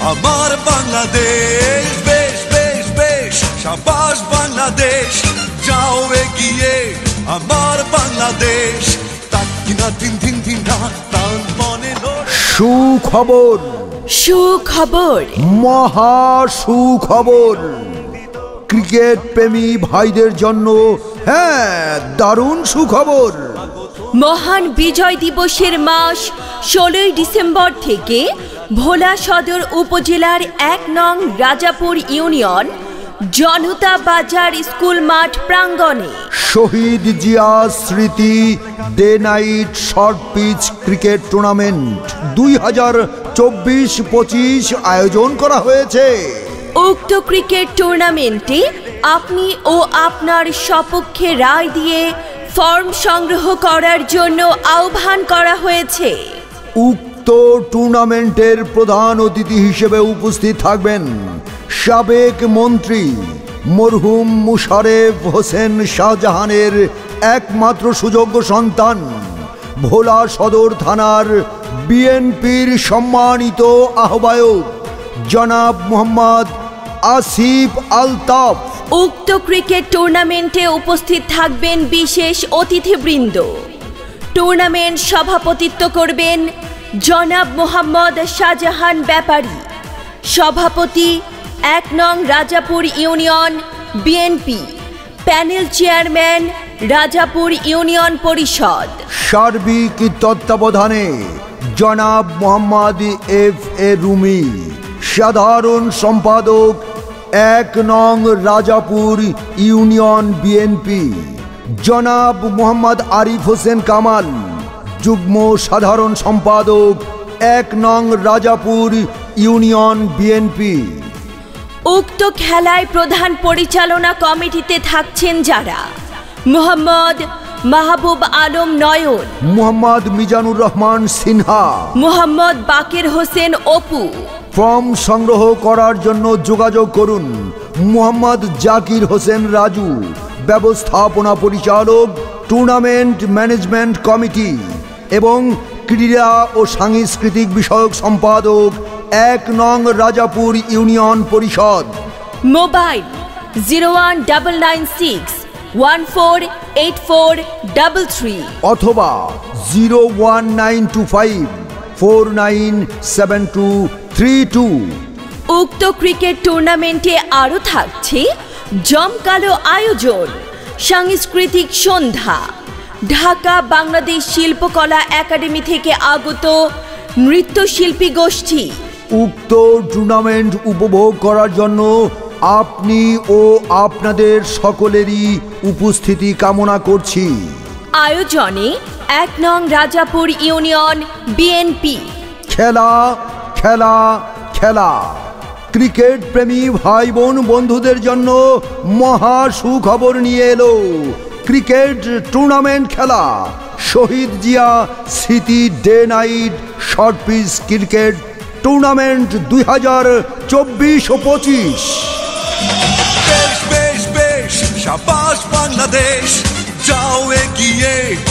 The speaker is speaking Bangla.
আমার বাংলাদেশ, বেশ বেশ বেশ সাবাস বাংলাদেশ, যাও এগিয়ে আমার বাংলাদেশ। তাকিনা তিন তিন তিন টান মনে সুখবর, সুখবর, মহা সুখবর ক্রিকেট প্রেমী ভাইদের জন্য। হ্যাঁ, দারুণ সুখবর। মহান বিজয় দিবসের মাস 16 ডিসেম্বর থেকে ভোলা সদর উপজেলার 1 নং রাজাপুর ইউনিয়ন জনতা বাজার স্কুল মাঠ প্রাঙ্গণে Shaheed Zia Smriti day night short pitch cricket tournament 2024-25 আয়োজন করা হয়েছে। উক্ত ক্রিকেট টুর্নামেন্টে আপনি ও আপনার সপক্ষে রায় দিয়ে ফর্ম সংগ্রহ করার জন্য আহ্বান করা হয়েছে। উক্ত টুর্নামেন্টের প্রধান অতিথি হিসেবে উপস্থিত থাকবেন সাবেক মন্ত্রী মরহুম মুশারেফ হোসেন শাহজাহানের একমাত্র সুযোগ্য সন্তান, ভোলা সদর থানার বিএনপির সম্মানিত আহ্বায়ক জনাব মোহাম্মদ আসিফ আলতাফ। উক্ত ক্রিকেট টুর্নামেন্টে উপস্থিত থাকবেন বিশেষ অতিথিবৃন্দ। টুর্নামেন্ট সভাপতিত্ব করবেন জনাব মোহাম্মদ শাহজাহান ব্যাপারী, সভাপতি 1 নং Rajapur union BNP, panel chairman Rajapur union পরিষদ। সার্বিক তত্ত্বাবধানে জনাব মোহাম্মদ এফ.এ. রুমি, সাধারণ সম্পাদক 1 নং রাজাপুর ইউনিয়ন বিএনপি, জনাব মোহাম্মদ আরিফ হোসেন কামাল, যুগ্ম সাধারণ সম্পাদক 1 নং রাজাপুর ইউনিয়ন বিএনপি। উক্ত খেলায় প্রধান পরিচালনা কমিটিতে থাকছেন যারা: মোহাম্মদ মাহবুব আলম নয়ন, মোহাম্মদ মিজানুর রহমান সিনহা, মোহাম্মদ বাকের হোসেন অপু। ফর্ম সংগ্রহ করার জন্য যোগাযোগ করুন মোহাম্মদ জাকির হোসেন রাজু, ব্যবস্থাপনা পরিচালক টুর্নামেন্ট ম্যানেজমেন্ট কমিটি এবং ক্রীড়া ও সাংস্কৃতিক বিষয়ক সম্পাদক 1 নং রাজাপুর ইউনিয়ন পরিষদ। মোবাইল 01966148433 অথবা 01925497232। উক্ত ক্রিকেট টুর্নামেন্টে আরও থাকছে জমকালো আয়োজন, সাংস্কৃতিক সন্ধ্যা, ঢাকা বাংলাদেশ শিল্পকলা একাডেমি থেকে আগত নৃত্যশিল্পী গোষ্ঠী। উক্ত টুর্নামেন্ট উপভোগ করার জন্য আপনি ও আপনাদের সকলেরই উপস্থিতি কামনা করছি। আয়োজনে 1 নং রাজাপুর ইউনিয়ন বিএনপি। খেলা খেলা খেলা। ক্রিকেট প্রেমী ভাই বোন বন্ধুদের জন্য মহা সুখবর নিয়ে এলো ক্রিকেট টুর্নামেন্ট খেলা Shaheed Zia Smriti day night short pitch cricket tournament 2024-25। বেশ বেশ বেশ সাবাস বাংলাদেশ, যাও এগিয়ে